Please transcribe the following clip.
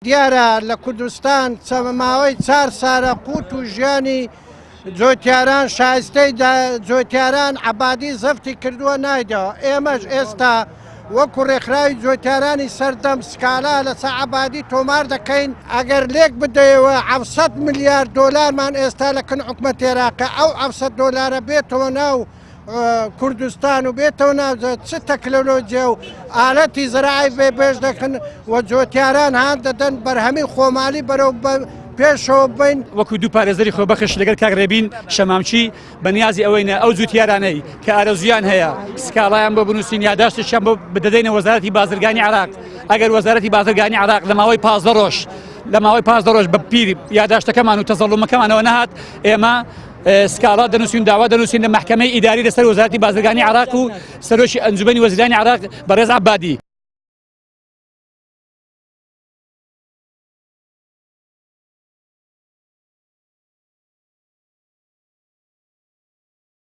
دیارە لە کوردستان ماوەی 4 سارە قوت و ژیانی جۆتیاران شایستەی جۆتیاران عەبادی زەفتی کردووە نایدەوە. ئێمەش ئێستا وەکو ڕێکخراوی جۆتیارانی سەردەم سکالا لەسەر عەبادی تۆمار دەکەین. ئەگەر لێک بدەیەوە 700 ملیار دۆلارمان ئێستا لە کن حکومەت عێراقە، ئەو 700 دۆلارە بێتەوە ناو کوردستان و بێتەوە ناو چ تەکنۆلۆجیا و ئالەتی زراعی بێبێژ دەکەن و جۆتیاران هان دەدەن بەرهەمی خۆمالی بەرەو پێشەوە بین. وەکو دوو پارێزەری خۆبەخش لەگەڵ کاک ڕێبین شەمامچی بەنیازی ئەوەینە ئەو جوتیارانەی کە ئارەزویان هەیە سکاڵایان بۆ بنووسین یاداشتیان بۆ بدەدەینە وەزارەتی بازرگانی عێراق. ئەگەر وەزارەتی بازرگانی عێراق لە ماوەی 15 ڕۆژ بە پیر یاداشتەکەمان و تەزەڵومەکەمانەوە نەهات، ئێمە سکاڵا دەنووسین داوا دەنووسین لە محکەمەی ئیداری لەسەر وەزارەتی بازرگانی عێراق و سەرۆکی ئەنجومەنی وەزیرانی عێراق بەڕێز عەبادی.